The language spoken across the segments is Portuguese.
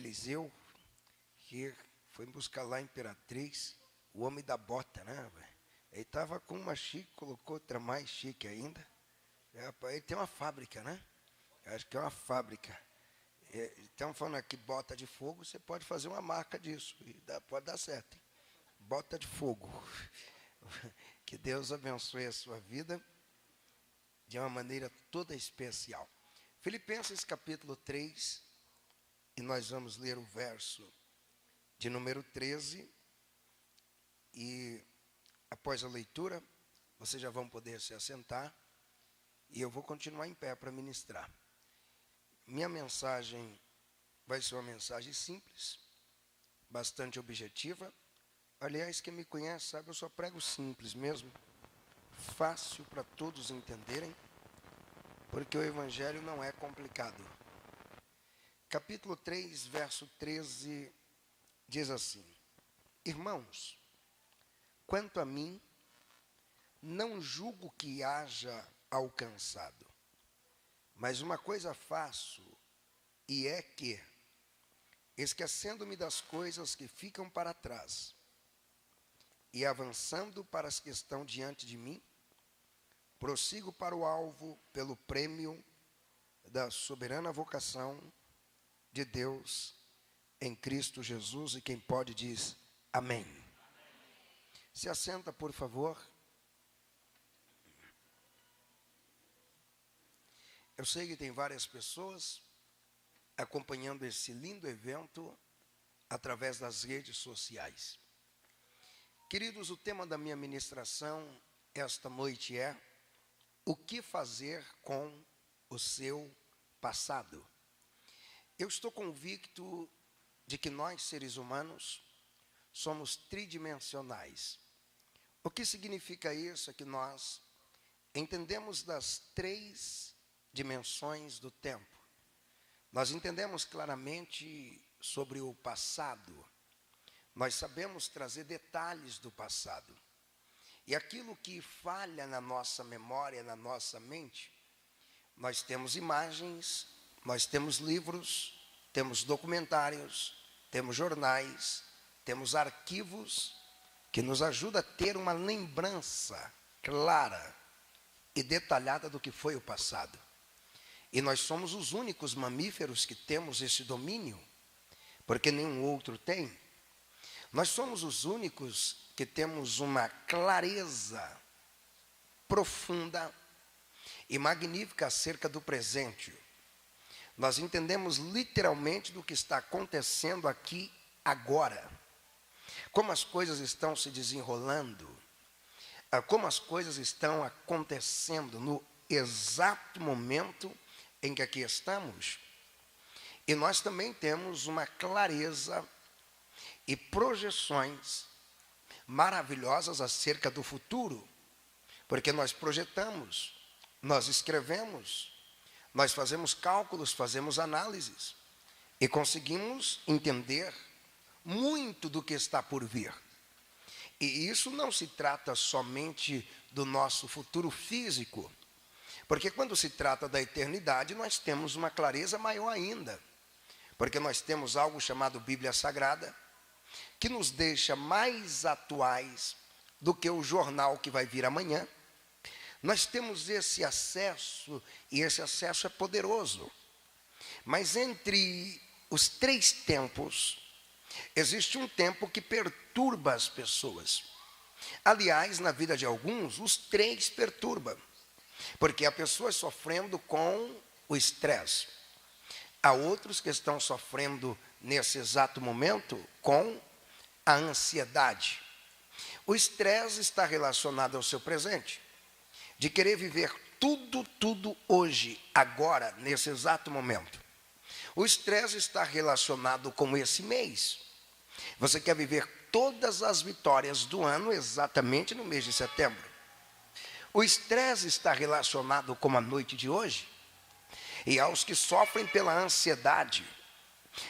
Eliseu, que foi buscar lá a Imperatriz, o homem da bota, né? Ele estava com uma chique, colocou outra mais chique ainda. Ele tem uma fábrica, né? Eu acho que é uma fábrica. Estamos falando aqui, bota de fogo, você pode fazer uma marca disso, e pode dar certo. Hein? Bota de fogo. Que Deus abençoe a sua vida de uma maneira toda especial. Filipenses capítulo 3, e nós vamos ler o verso de número 13, e após a leitura, vocês já vão poder se assentar, e eu vou continuar em pé para ministrar. Minha mensagem vai ser uma mensagem simples, bastante objetiva. Aliás, quem me conhece sabe, eu só prego simples mesmo, fácil para todos entenderem, porque o evangelho não é complicado. Capítulo 3, verso 13, diz assim: Irmãos, quanto a mim, não julgo que haja alcançado, mas uma coisa faço, e é que, esquecendo-me das coisas que ficam para trás, e avançando para as que estão diante de mim, prossigo para o alvo pelo prêmio da soberana vocação de Deus em Cristo Jesus, e quem pode diz amém. Se assenta, por favor. Eu sei que tem várias pessoas acompanhando esse lindo evento através das redes sociais. Queridos, o tema da minha ministração esta noite é: o que fazer com o seu passado? Eu estou convicto de que nós, seres humanos, somos tridimensionais. O que significa isso? É que nós entendemos das 3 dimensões do tempo. Nós entendemos claramente sobre o passado. Nós sabemos trazer detalhes do passado. E aquilo que falha na nossa memória, na nossa mente, nós temos imagens, nós temos livros, temos documentários, temos jornais, temos arquivos que nos ajudam a ter uma lembrança clara e detalhada do que foi o passado. E nós somos os únicos mamíferos que temos esse domínio, porque nenhum outro tem. Nós somos os únicos que temos uma clareza profunda e magnífica acerca do presente. Nós entendemos literalmente do que está acontecendo aqui agora. Como as coisas estão se desenrolando, como as coisas estão acontecendo no exato momento em que aqui estamos. E nós também temos uma clareza e projeções maravilhosas acerca do futuro, porque nós projetamos, nós escrevemos, nós fazemos cálculos, fazemos análises e conseguimos entender muito do que está por vir. E isso não se trata somente do nosso futuro físico, porque quando se trata da eternidade, nós temos uma clareza maior ainda, porque nós temos algo chamado Bíblia Sagrada, que nos deixa mais atuais do que o jornal que vai vir amanhã. Nós temos esse acesso, e esse acesso é poderoso. Mas entre os 3 tempos, existe um tempo que perturba as pessoas. Aliás, na vida de alguns, os 3 perturbam, porque há pessoas sofrendo com o estresse. Há outros que estão sofrendo nesse exato momento com a ansiedade. O estresse está relacionado ao seu presente, de querer viver tudo hoje, agora, nesse exato momento. O estresse está relacionado com esse mês. Você quer viver todas as vitórias do ano exatamente no mês de setembro. O estresse está relacionado com a noite de hoje. E aos que sofrem pela ansiedade.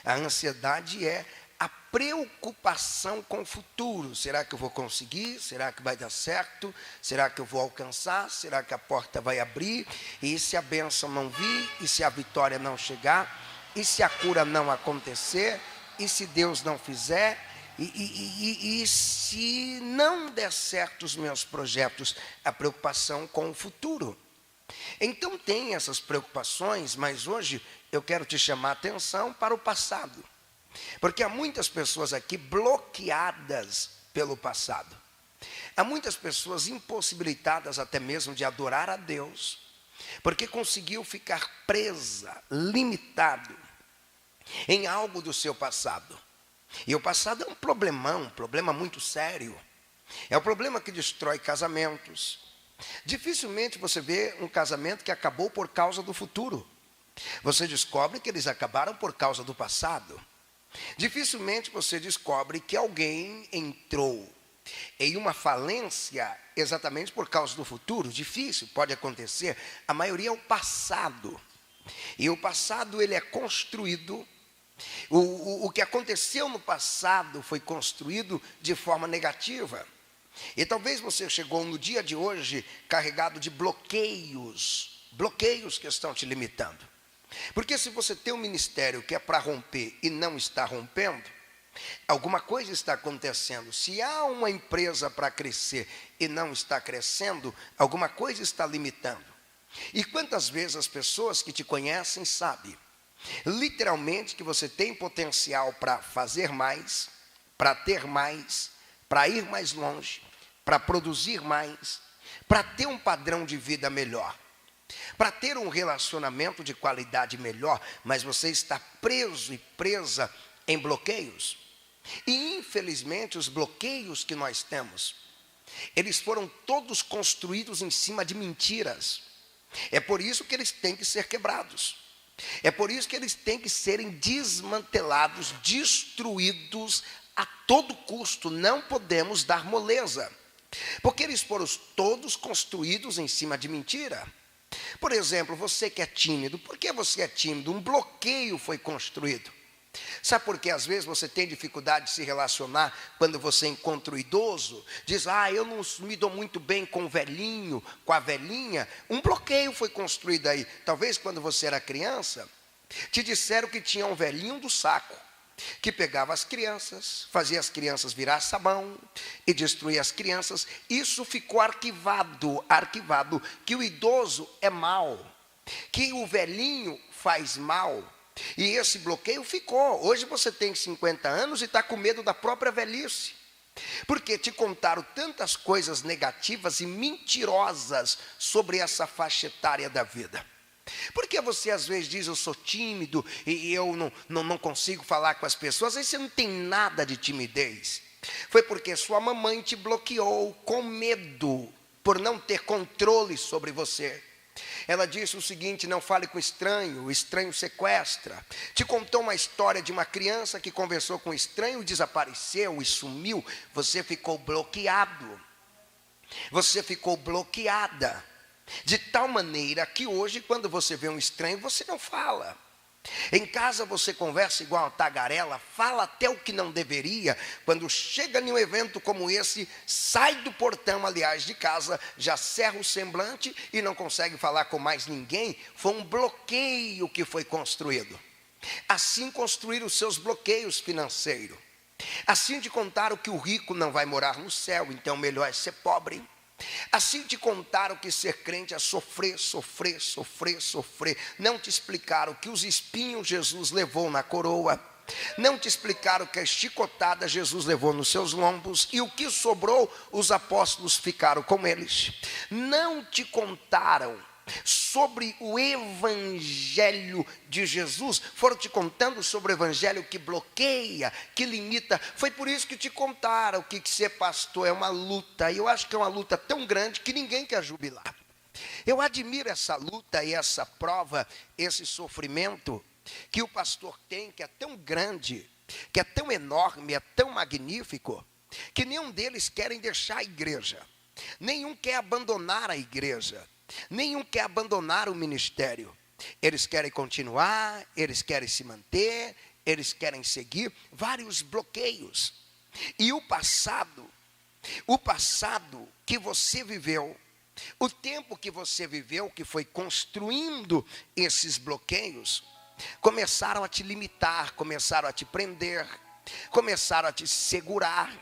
A ansiedade é a preocupação com o futuro. Será que eu vou conseguir? Será que vai dar certo? Será que eu vou alcançar? Será que a porta vai abrir? E se a bênção não vir? E se a vitória não chegar? E se a cura não acontecer? E se Deus não fizer? E se não der certo os meus projetos? A preocupação com o futuro. Então tem essas preocupações, mas hoje eu quero te chamar a atenção para o passado. Porque há muitas pessoas aqui bloqueadas pelo passado. Há muitas pessoas impossibilitadas até mesmo de adorar a Deus, porque conseguiu ficar presa, limitado em algo do seu passado. E o passado é um problemão, um problema muito sério. É o problema que destrói casamentos. Dificilmente você vê um casamento que acabou por causa do futuro. Você descobre que eles acabaram por causa do passado. Dificilmente você descobre que alguém entrou em uma falência exatamente por causa do futuro. Difícil, pode acontecer. A maioria é o passado. E o passado ele é construído. O que aconteceu no passado foi construído de forma negativa. E talvez você chegou no dia de hoje carregado de bloqueios que estão te limitando. Porque se você tem um ministério que é para romper e não está rompendo, alguma coisa está acontecendo. Se há uma empresa para crescer e não está crescendo, alguma coisa está limitando. E quantas vezes as pessoas que te conhecem sabem, literalmente, que você tem potencial para fazer mais, para ter mais, para ir mais longe, para produzir mais, para ter um padrão de vida melhor, para ter um relacionamento de qualidade melhor, mas você está preso e presa em bloqueios. E infelizmente os bloqueios que nós temos, eles foram todos construídos em cima de mentiras. É por isso que eles têm que ser quebrados. É por isso que eles têm que serem desmantelados, destruídos a todo custo. Não podemos dar moleza, porque eles foram todos construídos em cima de mentira. Por exemplo, você que é tímido, por que você é tímido? Um bloqueio foi construído. Sabe por que às vezes você tem dificuldade de se relacionar quando você encontra o idoso? Diz, eu não me dou muito bem com o velhinho, com a velhinha. Um bloqueio foi construído aí. Talvez quando você era criança, te disseram que tinha um velhinho do saco, que pegava as crianças, fazia as crianças virar sabão e destruía as crianças. Isso ficou arquivado, que o idoso é mau, que o velhinho faz mal. E esse bloqueio ficou. Hoje você tem 50 anos e está com medo da própria velhice, porque te contaram tantas coisas negativas e mentirosas sobre essa faixa etária da vida. Porque você às vezes diz, eu sou tímido e eu não consigo falar com as pessoas. Aí você não tem nada de timidez. Foi porque sua mamãe te bloqueou com medo, por não ter controle sobre você. Ela disse o seguinte, não fale com o estranho sequestra. Te contou uma história de uma criança que conversou com o estranho e desapareceu e sumiu. Você ficou bloqueado. Você ficou bloqueada. De tal maneira que hoje, quando você vê um estranho, você não fala. Em casa você conversa igual uma tagarela, fala até o que não deveria. Quando chega em um evento como esse, sai do portão, aliás, de casa, já cerra o semblante e não consegue falar com mais ninguém. Foi um bloqueio que foi construído. Assim construíram os seus bloqueios financeiros. Assim te contaram que o rico não vai morar no céu, então melhor é ser pobre. Assim te contaram que ser crente é sofrer. Não te explicaram que os espinhos Jesus levou na coroa. Não te explicaram que a chicotada Jesus levou nos seus lombos. E o que sobrou, os apóstolos ficaram com eles. Não te contaram sobre o evangelho de Jesus. Foram te contando sobre o evangelho que bloqueia, que limita. Foi por isso que te contaram que ser pastor é uma luta. E eu acho que é uma luta tão grande que ninguém quer jubilar. Eu admiro essa luta e essa prova, esse sofrimento que o pastor tem, que é tão grande, que é tão enorme, é tão magnífico, que nenhum deles querem deixar a igreja. Nenhum quer abandonar a igreja. Nenhum quer abandonar o ministério. Eles querem continuar, eles querem se manter, eles querem seguir. Vários bloqueios. E o passado que você viveu, o tempo que você viveu, que foi construindo esses bloqueios, começaram a te limitar, começaram a te prender, começaram a te segurar.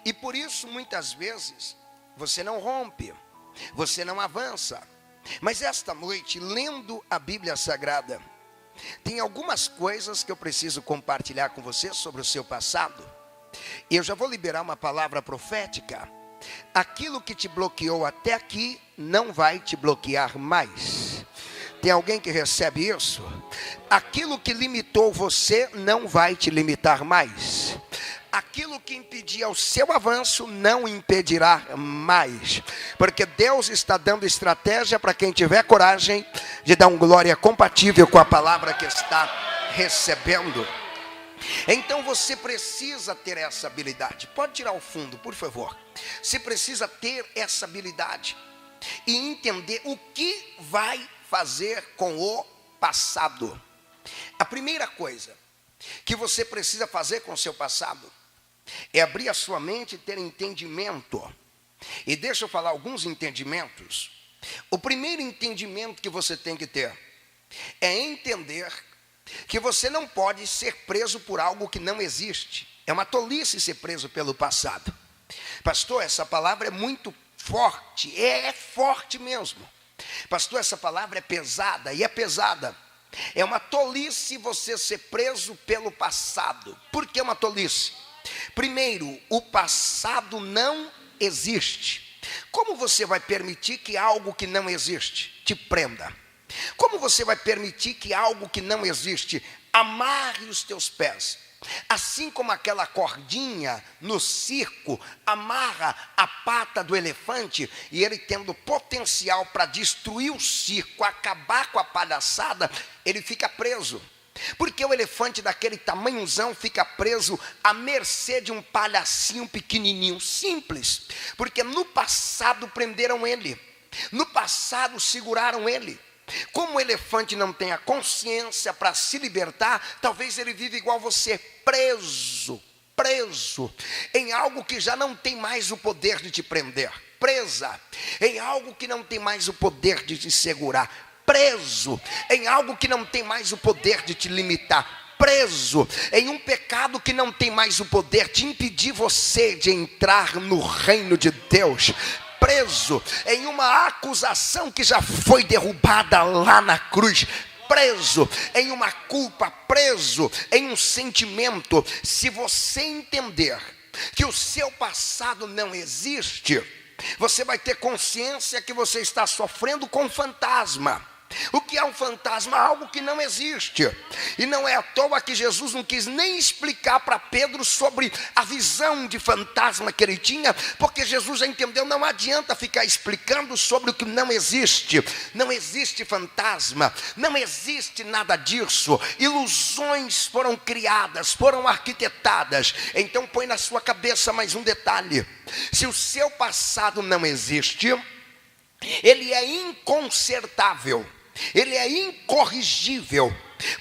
E por isso, muitas vezes, você não rompe, você não avança. Mas esta noite, lendo a Bíblia Sagrada, tem algumas coisas que eu preciso compartilhar com você sobre o seu passado. E eu já vou liberar uma palavra profética. Aquilo que te bloqueou até aqui não vai te bloquear mais. Tem alguém que recebe isso? Aquilo que limitou você não vai te limitar mais. Aquilo que impedia o seu avanço não impedirá mais. Porque Deus está dando estratégia para quem tiver coragem de dar um glória compatível com a palavra que está recebendo. Então você precisa ter essa habilidade. Pode tirar o fundo, por favor. Você precisa ter essa habilidade e entender o que vai fazer com o passado. A primeira coisa que você precisa fazer com o seu passado é abrir a sua mente e ter entendimento. E deixa eu falar alguns entendimentos. O primeiro entendimento que você tem que ter é entender que você não pode ser preso por algo que não existe. É uma tolice ser preso pelo passado. Pastor, essa palavra é muito forte. É forte mesmo. Pastor, essa palavra é pesada. E é pesada. É uma tolice você ser preso pelo passado. Por que uma tolice? Primeiro, o passado não existe. Como você vai permitir que algo que não existe te prenda? Como você vai permitir que algo que não existe amarre os teus pés? Assim como aquela cordinha no circo amarra a pata do elefante, e ele tendo potencial para destruir o circo, acabar com a palhaçada, ele fica preso. Porque o elefante daquele tamanhozão fica preso à mercê de um palhacinho pequenininho, simples. Porque no passado prenderam ele, no passado seguraram ele. Como o elefante não tem a consciência para se libertar, talvez ele vive igual você, preso em algo que já não tem mais o poder de te prender, presa em algo que não tem mais o poder de te segurar, preso em algo que não tem mais o poder de te limitar, preso em um pecado que não tem mais o poder de impedir você de entrar no reino de Deus, preso em uma acusação que já foi derrubada lá na cruz, preso em uma culpa, preso em um sentimento. Se você entender que o seu passado não existe, você vai ter consciência que você está sofrendo com um fantasma. O que é um fantasma? Algo que não existe. E não é à toa que Jesus não quis nem explicar para Pedro sobre a visão de fantasma que ele tinha, porque Jesus já entendeu, não adianta ficar explicando sobre o que não existe. Não existe fantasma, não existe nada disso. Ilusões foram criadas, foram arquitetadas. Então põe na sua cabeça mais um detalhe: se o seu passado não existe, ele é inconsertável, ele é incorrigível.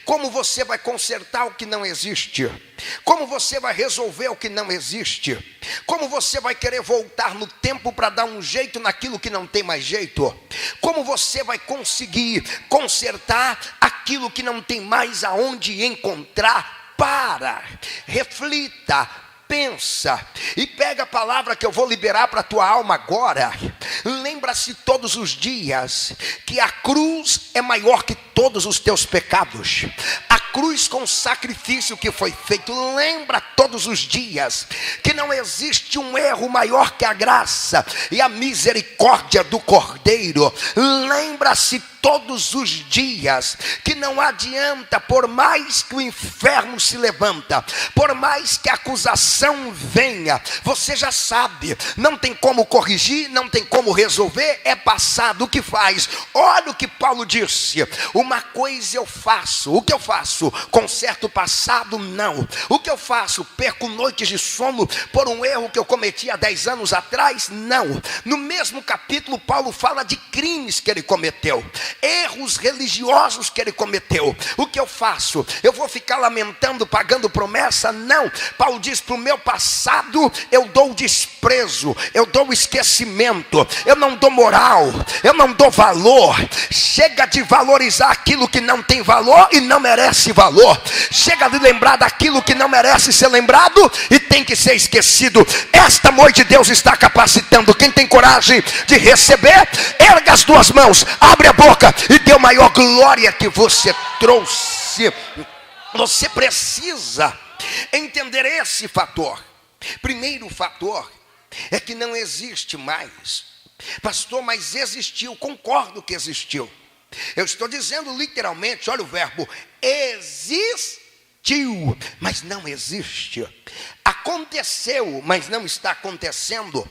Como você vai consertar o que não existe? Como você vai resolver o que não existe? Como você vai querer voltar no tempo para dar um jeito naquilo que não tem mais jeito? Como você vai conseguir consertar aquilo que não tem mais aonde encontrar? Para, reflita, pensa e pega a palavra que eu vou liberar para a tua alma agora. Lembra-se todos os dias que a cruz é maior que todos os teus pecados. A cruz com o sacrifício que foi feito. Lembra todos os dias que não existe um erro maior que a graça e a misericórdia do Cordeiro. Lembra-se todos os dias que não adianta, por mais que o inferno se levanta, por mais que a acusação venha, você já sabe, não tem como corrigir, não tem como resolver, é passado. O que faz? Olha o que Paulo disse: uma coisa eu faço. O que eu faço? Conserto o passado? Não. O que eu faço? Perco noites de sono por um erro que eu cometi há 10 anos atrás? Não. No mesmo capítulo Paulo fala de crimes que ele cometeu. erros religiosos que ele cometeu. O que eu faço? Eu vou ficar lamentando, pagando promessa? Não. Paulo diz: para o meu passado eu dou desprezo, eu dou esquecimento, eu não dou moral, eu não dou valor. Chega de valorizar aquilo que não tem valor e não merece valor. Chega de lembrar daquilo que não merece ser lembrado e tem que ser esquecido. Esta noite Deus está capacitando. Quem tem coragem de receber, erga as duas mãos, abre a boca e dê a maior glória que você trouxe. Você precisa entender esse fator. Primeiro fator é que não existe mais. Pastor, mas existiu. Concordo que existiu. Eu estou dizendo literalmente, olha o verbo, existiu, mas não existe. Aconteceu, mas não está acontecendo.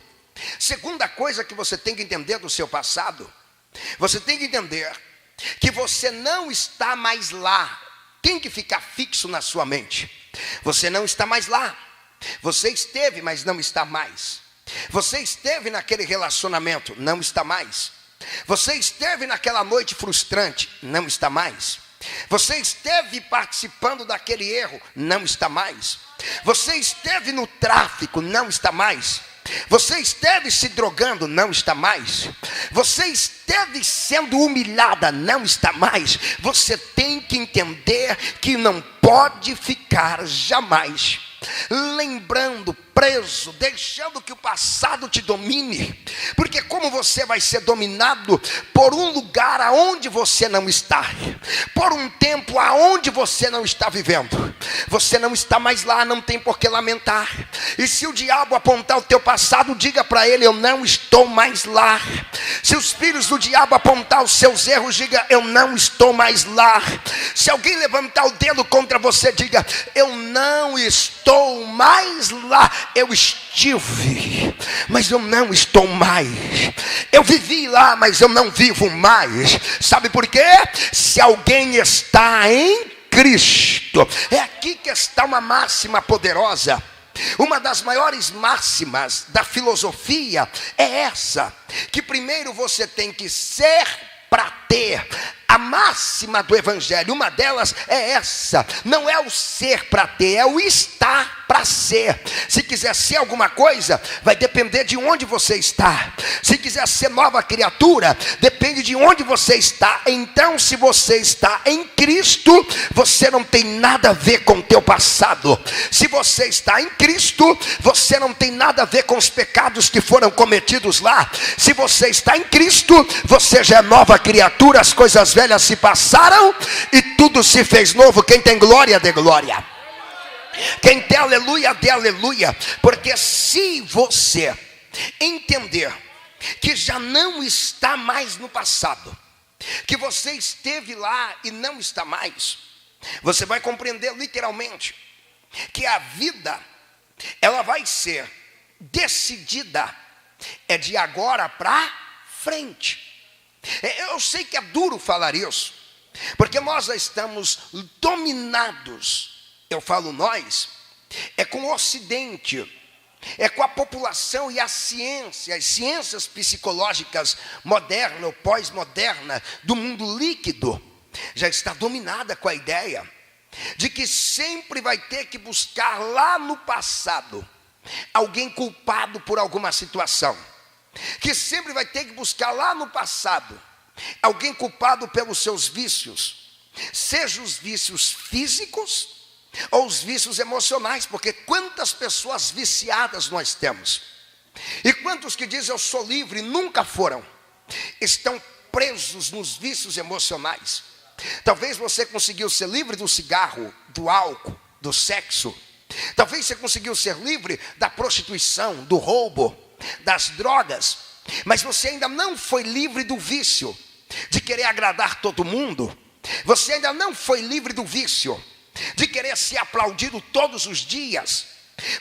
Segunda coisa que você tem que entender do seu passado, você tem que entender que você não está mais lá. Tem que ficar fixo na sua mente. Você não está mais lá. Você esteve, mas não está mais. Você esteve naquele relacionamento, não está mais. Você esteve naquela noite frustrante, não está mais. Você esteve participando daquele erro, não está mais. Você esteve no tráfico, não está mais. Você esteve se drogando, não está mais. Você esteve sendo humilhada, não está mais. Você tem que entender que não pode ficar jamais lembrando, preso, deixando que o passado te domine. Porque como você vai ser dominado por um lugar aonde você não está, por um tempo aonde você não está vivendo, você não está mais lá, não tem por que lamentar. E se o diabo apontar o teu passado, diga para ele: eu não estou mais lá. Se os filhos do diabo apontar os seus erros, diga: eu não estou mais lá. Se alguém levantar o dedo contra você, diga: eu não estou mais lá. Eu estive, mas eu não estou mais. Eu vivi lá, mas eu não vivo mais. Sabe por quê? Se alguém está em Cristo, é aqui que está uma máxima poderosa. Uma das maiores máximas da filosofia é essa: que primeiro você tem que ser para ter. A máxima do evangelho, uma delas é essa: não é o ser para ter, é o estar para ser. Se quiser ser alguma coisa, vai depender de onde você está. Se quiser ser nova criatura, depende de onde você está. Então, se você está em Cristo, você não tem nada a ver com o teu passado. Se você está em Cristo, você não tem nada a ver com os pecados que foram cometidos lá. Se você está em Cristo, você já é nova criatura. As coisas velhas se passaram e tudo se fez novo. Quem tem glória, dê glória. Quem tem aleluia, dê aleluia. Porque se você entender que já não está mais no passado, que você esteve lá e não está mais, você vai compreender literalmente que a vida, ela vai ser decidida de agora para frente. Eu sei que é duro falar isso, porque nós já estamos dominados. Eu falo nós, é com o Ocidente, é com a população e a ciência, as ciências psicológicas moderna ou pós-moderna do mundo líquido, já está dominada com a ideia de que sempre vai ter que buscar lá no passado alguém culpado por alguma situação, que sempre vai ter que buscar lá no passado alguém culpado pelos seus vícios, seja os vícios físicos ou os vícios emocionais, porque quantas pessoas viciadas nós temos, e quantos que dizem eu sou livre, nunca foram, estão presos nos vícios emocionais. Talvez você conseguiu ser livre do cigarro, do álcool, do sexo. Talvez você conseguiu ser livre da prostituição, do roubo, das drogas, mas você ainda não foi livre do vício de querer agradar todo mundo. Você ainda não foi livre do vício de querer ser aplaudido todos os dias.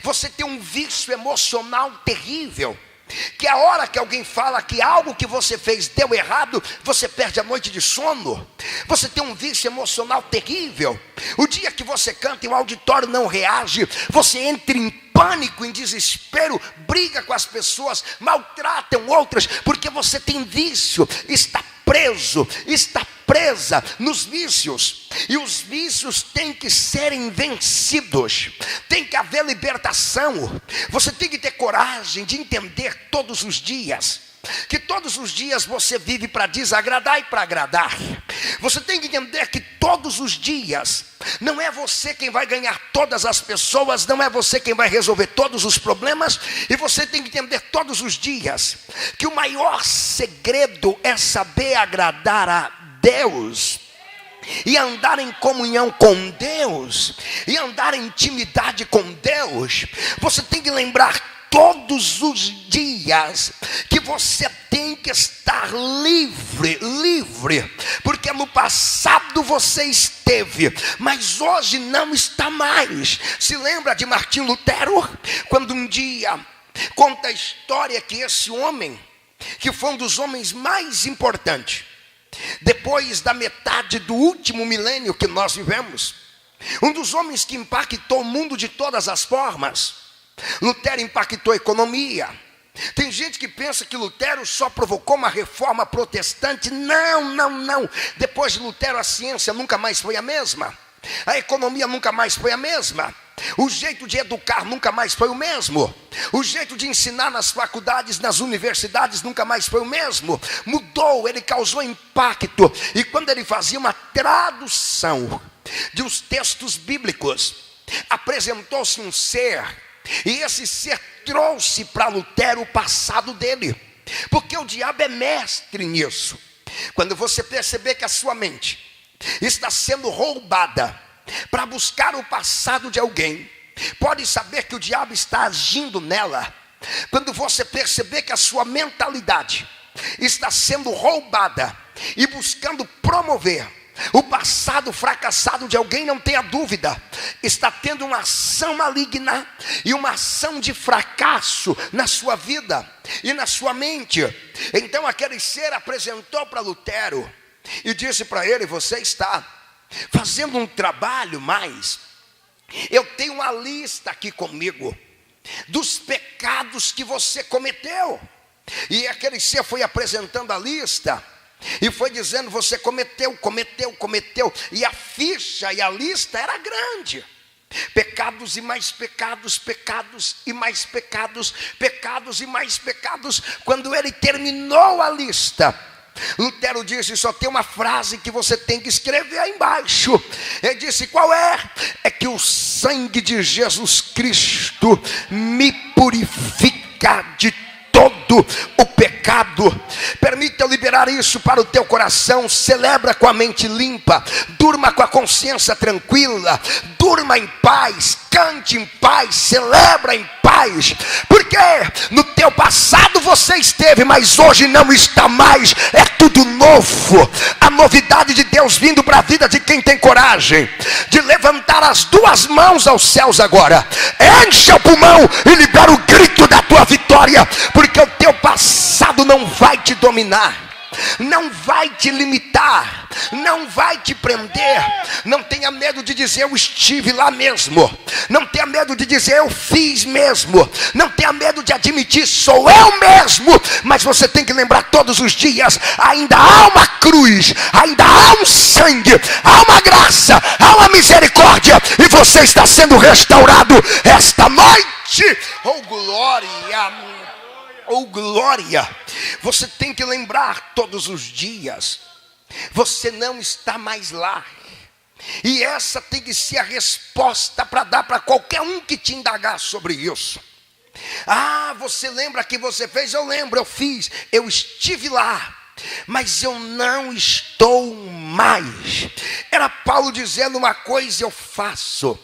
Você tem um vício emocional terrível, que a hora que alguém fala que algo que você fez deu errado, você perde a noite de sono. Você tem um vício emocional terrível. O dia que você canta e o auditório não reage, você entra em pânico, em desespero, briga com as pessoas, maltratam outras, porque você tem vício, está preso, está presa nos vícios. E os vícios têm que serem vencidos. Tem que haver libertação. Você tem que ter coragem de entender todos os dias que todos os dias você vive para desagradar e para agradar. Você tem que entender que todos os dias não é você quem vai ganhar todas as pessoas, não é você quem vai resolver todos os problemas. E você tem que entender todos os dias que o maior segredo é saber agradar a Deus e andar em comunhão com Deus, e andar em intimidade com Deus. Você tem que lembrar todos os dias que você tem que estar livre, porque no passado você esteve, mas hoje não está mais. Se lembra de Martim Lutero, quando um dia conta a história que esse homem, que foi um dos homens mais importantes depois da metade do último milênio que nós vivemos, um dos homens que impactou o mundo de todas as formas. Lutero impactou a economia. Tem gente que pensa que Lutero só provocou uma reforma protestante. Não. Depois de Lutero, a ciência nunca mais foi a mesma. A economia nunca mais foi a mesma. O jeito de educar nunca mais foi o mesmo. O jeito de ensinar nas faculdades, nas universidades nunca mais foi o mesmo. Mudou, ele causou impacto. E quando ele fazia uma tradução de uns textos bíblicos, apresentou-se um ser, e esse ser trouxe para Lutero o passado dele, porque o diabo é mestre nisso. Quando você perceber que a sua mente está sendo roubada para buscar o passado de alguém, pode saber que o diabo está agindo nela. Quando você perceber que a sua mentalidade está sendo roubada e buscando promover o passado fracassado de alguém, não tenha dúvida, está tendo uma ação maligna e uma ação de fracasso na sua vida e na sua mente. Então aquele ser apresentou para Lutero e disse para ele: você está fazendo um trabalho, mas eu tenho uma lista aqui comigo dos pecados que você cometeu. E aquele ser foi apresentando a lista e foi dizendo: você cometeu. E a ficha e a lista era grande. Pecados e mais pecados, pecados e mais pecados, pecados e mais pecados. Quando ele terminou a lista, Lutero disse: só tem uma frase que você tem que escrever aí embaixo. Ele disse: qual é? É que o sangue de Jesus Cristo me purifica de todo o pecado. Permita eu liberar isso para o teu coração. Celebra com a mente limpa, durma com a consciência tranquila, durma em paz, cante em paz, celebra em paz, porque no teu passado você esteve, mas hoje não está mais. É tudo novo. A novidade de Deus vindo para a vida de quem tem coragem de levantar as duas mãos aos céus agora. Enche o pulmão e libera o grito da tua vitória, porque o teu passado não vai te dominar, não vai te limitar, não vai te prender. Não tenha medo de dizer: eu estive lá mesmo. Não tenha medo de dizer: eu fiz mesmo. Não tenha medo de admitir: sou eu mesmo. Mas você tem que lembrar todos os dias: ainda há uma cruz, ainda há um sangue, há uma graça, há uma misericórdia, e você está sendo restaurado esta noite. Oh glória! Oh glória! Você tem que lembrar todos os dias: você não está mais lá. E essa tem que ser a resposta para dar para qualquer um que te indagar sobre isso. Ah, você lembra que você fez? Eu lembro, eu fiz, eu estive lá, mas eu não estou mais. Era Paulo dizendo: uma coisa eu faço,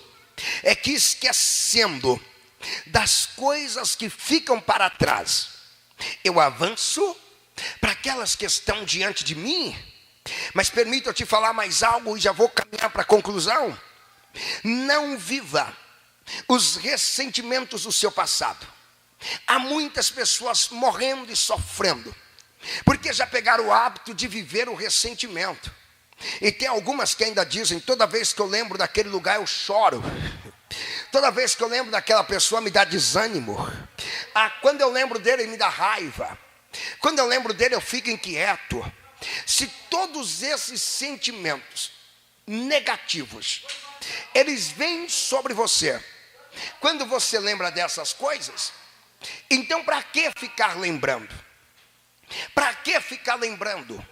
é que esquecendo das coisas que ficam para trás, eu avanço para aquelas que estão diante de mim. Mas permita eu te falar mais algo e já vou caminhar para a conclusão. Não viva os ressentimentos do seu passado. Há muitas pessoas morrendo e sofrendo porque já pegaram o hábito de viver o ressentimento. E tem algumas que ainda dizem: toda vez que eu lembro daquele lugar eu choro, toda vez que eu lembro daquela pessoa me dá desânimo. Quando eu lembro dele me dá raiva, quando eu lembro dele eu fico inquieto. se todos esses sentimentos negativos, eles vêm sobre você, quando você lembra dessas coisas, então para que ficar lembrando? Para que ficar lembrando?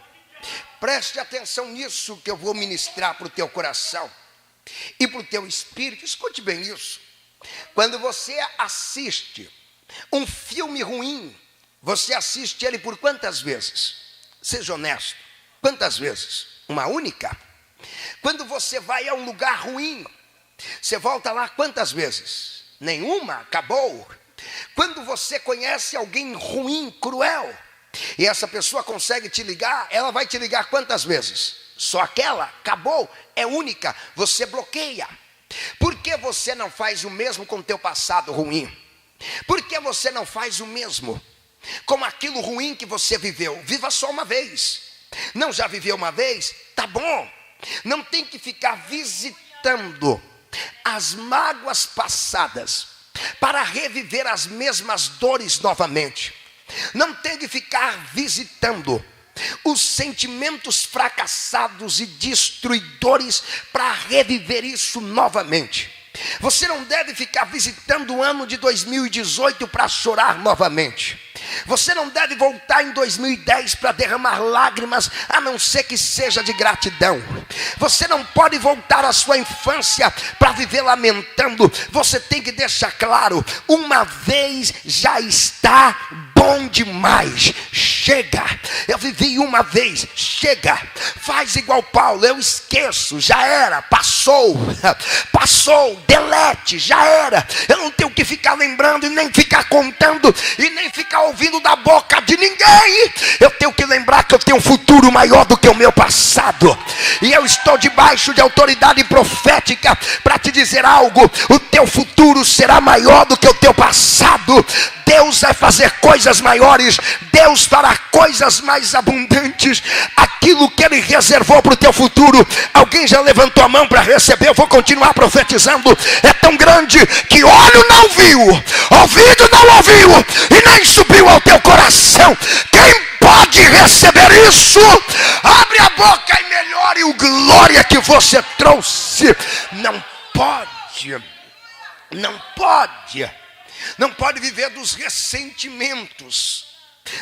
Preste atenção nisso que eu vou ministrar para o teu coração e para o teu espírito. Escute bem isso. Quando você assiste um filme ruim, você assiste ele por quantas vezes? Seja honesto. Quantas vezes? Uma única? Quando você vai a um lugar ruim, você volta lá quantas vezes? Nenhuma? Acabou. Quando você conhece alguém ruim, cruel, e essa pessoa consegue te ligar, ela vai te ligar quantas vezes? Só aquela? Acabou. É única. Você bloqueia. Por que você não faz o mesmo com o teu passado ruim? Por que você não faz o mesmo com aquilo ruim que você viveu? Viva só uma vez. Não já viveu uma vez? Tá bom. Não tem que ficar visitando as mágoas passadas para reviver as mesmas dores novamente. Não tem que ficar visitando os sentimentos fracassados e destruidores para reviver isso novamente. Você não deve ficar visitando o ano de 2018 para chorar novamente. Você não deve voltar em 2010 para derramar lágrimas, a não ser que seja de gratidão. Você não pode voltar à sua infância para viver lamentando. Você tem que deixar claro: uma vez já está bom demais. Chega. Eu vivi uma vez. Chega. Faz igual Paulo. Eu esqueço. Já era. Passou. Passou. Delete. Já era. Eu não tenho que ficar lembrando e nem ficar contando e nem ficar ouvindo da boca de ninguém. Eu tenho que lembrar que eu tenho um futuro maior do que o meu passado. E eu estou debaixo de autoridade profética para te dizer algo: o teu futuro será maior do que o teu passado. Deus vai fazer coisas maiores. Deus fará coisas mais abundantes. Aquilo que Ele reservou para o teu futuro. Alguém já levantou a mão para receber? Eu vou continuar profetizando. É tão grande que olho não viu, ouvido não ouviu e nem subiu ao teu coração. Quem pode receber isso? Abre a boca e melhore o glória que você trouxe. Não pode. Não pode. Não pode viver dos ressentimentos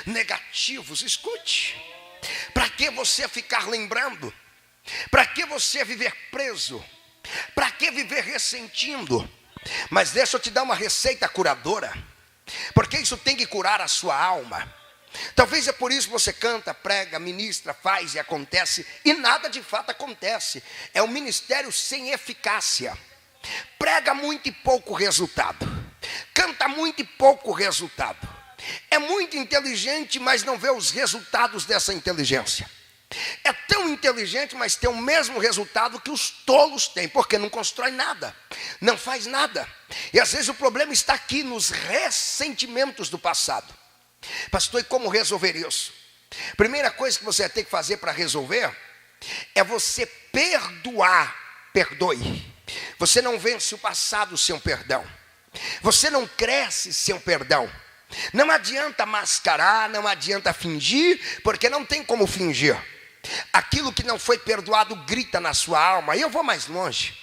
negativos. Escute. Para que você ficar lembrando? Para que você viver preso? Para que viver ressentindo? Mas deixa eu te dar uma receita curadora, porque isso tem que curar a sua alma. Talvez é por isso que você canta, prega, ministra, faz e acontece, e nada de fato acontece. É um ministério sem eficácia. Prega muito e pouco resultado. Canta muito e pouco resultado. É muito inteligente, mas não vê os resultados dessa inteligência. É tão inteligente, mas tem o mesmo resultado que os tolos têm, porque não constrói nada, não faz nada. E às vezes o problema está aqui nos ressentimentos do passado. Pastor, e como resolver isso? Primeira coisa que você vai ter que fazer para resolver é você perdoar. Perdoe. Você não vence o passado sem um perdão. Você não cresce sem um perdão. Não adianta mascarar, não adianta fingir, porque não tem como fingir. Aquilo que não foi perdoado grita na sua alma. E eu vou mais longe.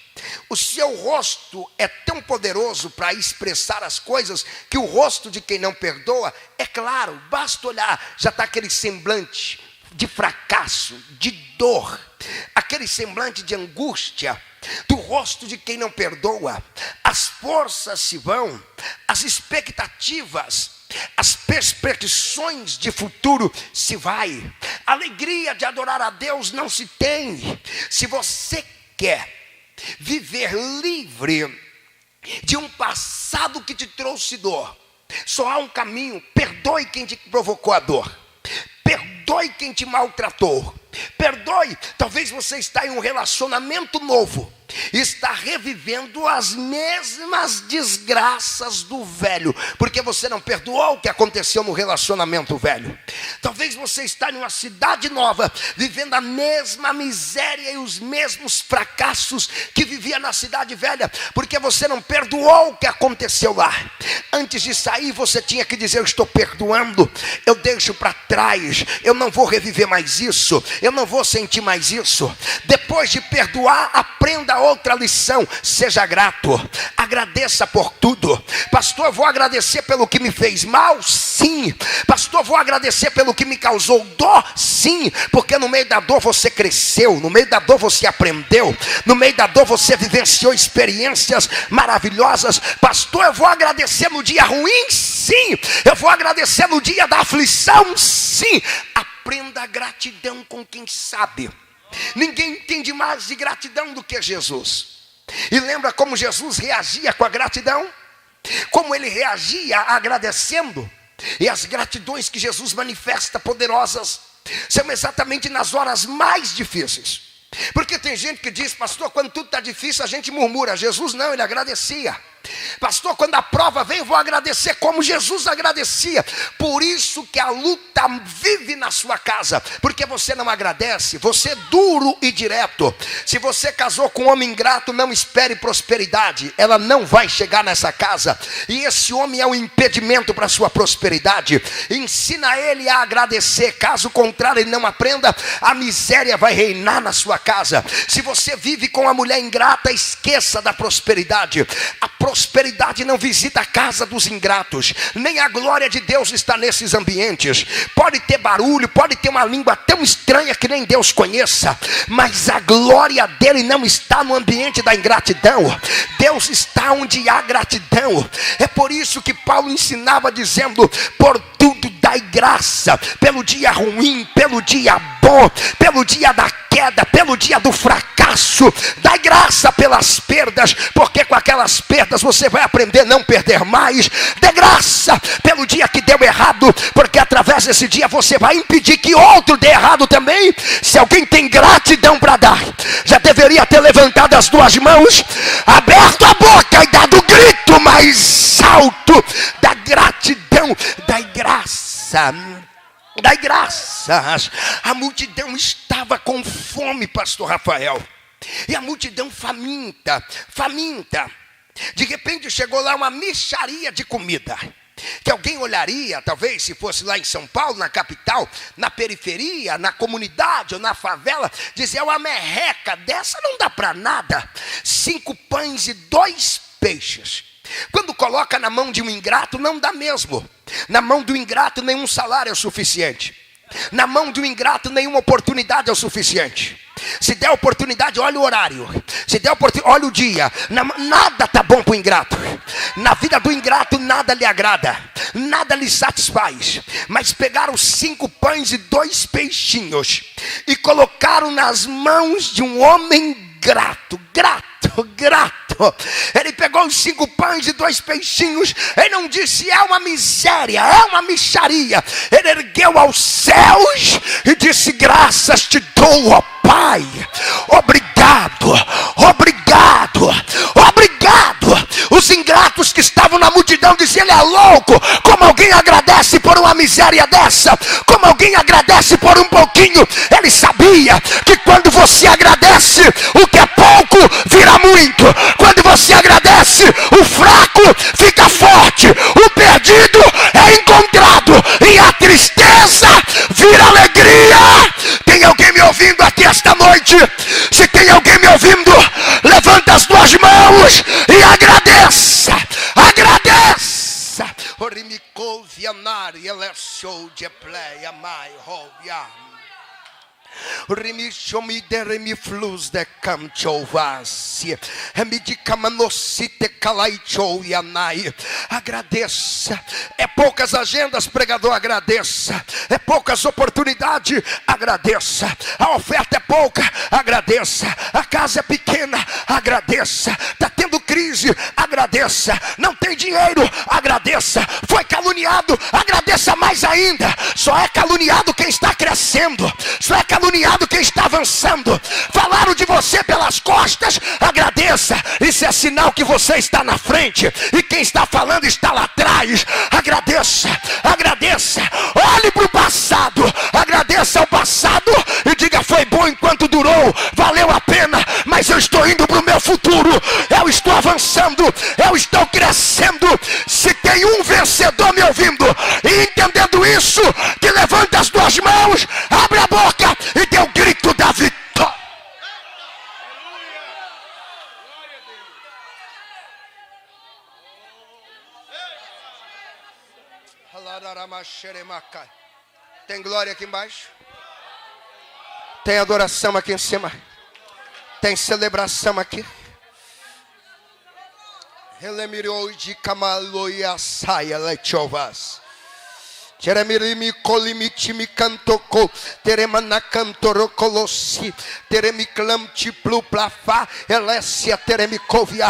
O seu rosto é tão poderoso para expressar as coisas que o rosto de quem não perdoa, é claro, basta olhar, já está aquele semblante de fracasso, de dor, aquele semblante de angústia do rosto de quem não perdoa. As forças se vão, as expectativas, as perspectivas de futuro se vai. A alegria de adorar a Deus não se tem. Se você quer viver livre de um passado que te trouxe dor, só há um caminho: perdoe quem te provocou a dor. Perdoe quem te maltratou. Perdoe. Talvez você está em um relacionamento novo está revivendo as mesmas desgraças do velho, porque você não perdoou o que aconteceu no relacionamento velho. Talvez você está em uma cidade nova, vivendo a mesma miséria e os mesmos fracassos que vivia na cidade velha, porque você não perdoou o que aconteceu lá. Antes de sair você tinha que dizer: eu estou perdoando, eu deixo para trás, eu não vou reviver mais isso, eu não vou sentir mais isso. Depois de perdoar, aprenda outra lição: seja grato, agradeça por tudo. Pastor, vou agradecer pelo que me fez mal? Sim. Pastor, vou agradecer pelo que me causou dor? Sim, porque no meio da dor você cresceu, no meio da dor você aprendeu, no meio da dor você vivenciou experiências maravilhosas. Pastor, eu vou agradecer no dia ruim? Sim. Eu vou agradecer no dia da aflição? Sim. Aprenda a gratidão com quem sabe. Ninguém entende mais de gratidão do que Jesus. E lembra como Jesus reagia com a gratidão? Como ele reagia agradecendo? E as gratidões que Jesus manifesta poderosas são exatamente nas horas mais difíceis. Porque tem gente que diz: pastor, quando tudo está difícil a gente murmura. Jesus não, ele agradecia. Pastor, quando a prova vem, eu vou agradecer como Jesus agradecia. Por isso que a luta vive na sua casa, porque você não agradece, você é duro e direto. Se você casou com um homem ingrato, não espere prosperidade, ela não vai chegar nessa casa. E esse homem é um impedimento para a sua prosperidade. Ensina ele a agradecer, caso contrário ele não aprenda, a miséria vai reinar na sua casa. Se você vive com uma mulher ingrata, esqueça da prosperidade. A prosperidade não visita a casa dos ingratos, nem a glória de Deus está nesses ambientes. Pode ter barulho, pode ter uma língua tão estranha que nem Deus conheça, mas a glória dele não está no ambiente da ingratidão. Deus está onde há gratidão. É por isso que Paulo ensinava dizendo: por tudo dai graça, pelo dia ruim, pelo dia bom, pelo dia da queda, pelo dia do fracasso. Dai graça pelas perdas, porque com aquelas perdas você vai aprender a não perder mais. Dê graça pelo dia que deu errado, porque através desse dia você vai impedir que outro dê errado também. Se alguém tem gratidão para dar, já deveria ter levantado as duas mãos, aberto a boca e dado o grito mais alto da gratidão. Dai graça, dai graças. A multidão estava com fome, pastor Rafael, e a multidão faminta. De repente chegou lá uma mixaria de comida, que alguém olharia, talvez se fosse lá em São Paulo, na capital, na periferia, na comunidade ou na favela, dizer: uma merreca dessa não dá para nada. 5 pães e 2 peixes. Quando coloca na mão de um ingrato, não dá mesmo. Na mão do ingrato nenhum salário é o suficiente. Na mão do ingrato nenhuma oportunidade é o suficiente. Se der oportunidade, olha o horário. Se der oportunidade, olha o dia. Nada está bom para o ingrato. Na vida do ingrato nada lhe agrada, nada lhe satisfaz. Mas pegaram 5 pães e 2 peixinhos e colocaram nas mãos de um homem grato. Ele pegou os 5 pães e 2 peixinhos. Ele não disse: é uma miséria, é uma mixaria. Ele ergueu aos céus e disse: graças te dou, ó Pai. Obrigado. Os ingratos que estavam na multidão diziam: ele é louco. Como alguém agradece por uma miséria dessa? Como alguém agradece por um pouquinho? Ele sabia que quando você agradece, o que é pouco vira muito. Quando você agradece, o fraco fica forte, o perdido é encontrado, e a tristeza vira alegria. Tem alguém me ouvindo aqui esta noite? Se tem alguém me ouvindo, levanta as 2 mãos e agradeça. Agradeça. É poucas agendas, pregador, agradeça. É poucas oportunidades, agradeça. A oferta é pouca, agradeça. A casa é pequena, agradeça. Está tendo vivendo crise, agradeça. Não tem dinheiro, agradeça. Foi caluniado, agradeça mais ainda. Só é caluniado quem está crescendo, só é caluniado quem está avançando. Falaram de você pelas costas, agradeça. Isso é sinal que você está na frente e quem está falando está lá atrás. Agradeça, agradeça. Olhe para o passado, agradeça ao passado e diga: foi bom enquanto durou, valeu a pena, mas eu estou indo para o meu futuro, eu estou avançando, eu estou crescendo. Se tem um vencedor me ouvindo e entendendo isso, que levanta as duas mãos, abre a boca e dê o grito da vitória. Tem glória aqui embaixo, tem adoração aqui em cima, tem celebração aqui. Ele mirou de camaloia saia lechovas. Teremirimi colimiti mi cantocou, teremana cantorocolosi, teremiclam tiplu plafá, elécia teremicovia.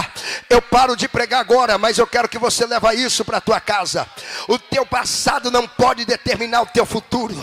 Eu paro de pregar agora, mas eu quero que você leve isso para a tua casa. O teu passado não pode determinar o teu futuro.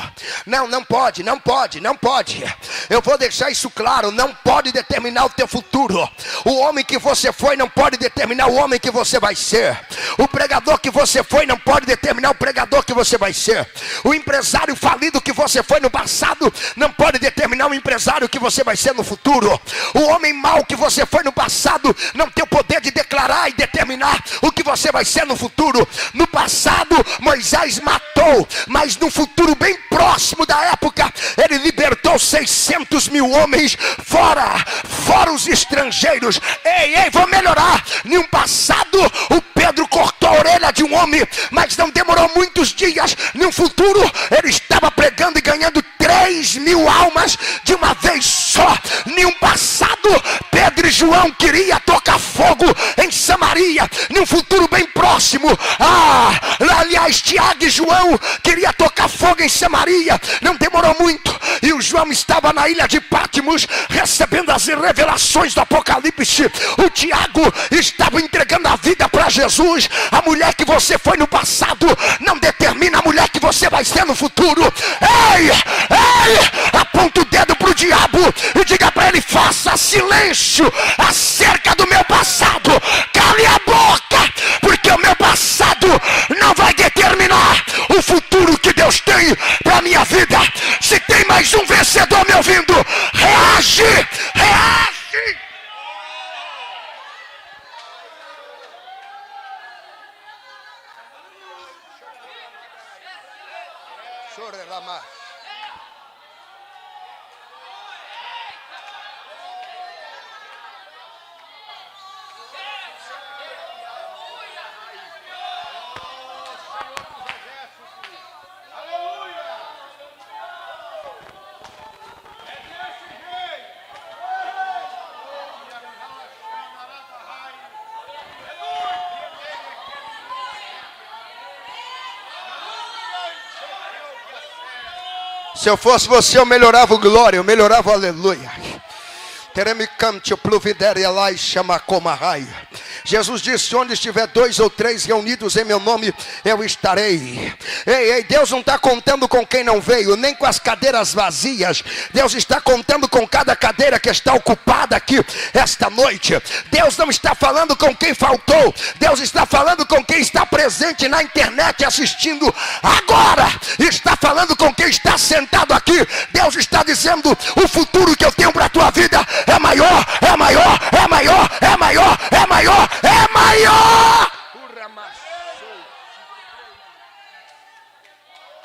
Não pode, não pode, não pode. Eu vou deixar isso claro, não pode determinar o teu futuro. O homem que você foi não pode determinar o homem que você vai ser. O pregador que você foi não pode determinar o pregador que você vai ser. O empresário falido que você foi no passado não pode determinar o empresário que você vai ser no futuro. O homem mau que você foi no passado não tem o poder de declarar e determinar o que você vai ser no futuro. No passado Moisés matou, mas no futuro bem próximo da época ele libertou 600 mil homens, fora os estrangeiros. Ei, vou melhorar. Em um passado o Pedro cortou a orelha de um homem, mas não demorou muitos dias. No futuro ele estava pregando e ganhando 3.000 almas de uma vez só. Em um passado Pedro e João queriam tocar fogo em Samaria. Num futuro bem próximo, aliás, Tiago e João queriam tocar fogo em Samaria. Não demorou muito e o João estava na ilha de Patmos recebendo as revelações do Apocalipse. O Tiago estava entregando a vida para Jesus. A mulher que você foi no passado não determina a mulher que você vai ser no futuro. Ei, aponta o dedo para o diabo e diga para ele: faça silêncio acerca do meu passado. Cale a boca, porque o meu passado não vai determinar o futuro que Deus tem para minha vida. Se tem mais um vencedor me ouvindo, reage, reage. Se eu fosse você, eu melhorava o glória, eu melhorava o aleluia. Jesus disse: onde estiver 2 ou 3 reunidos em meu nome, eu estarei. Ei, Deus não está contando com quem não veio, nem com as cadeiras vazias. Deus está contando com cada cadeira que está ocupada aqui esta noite. Deus não está falando com quem faltou, Deus está falando com quem está presente na internet assistindo agora. Está falando com quem está sentado aqui. Deus está dizendo: o futuro que eu tenho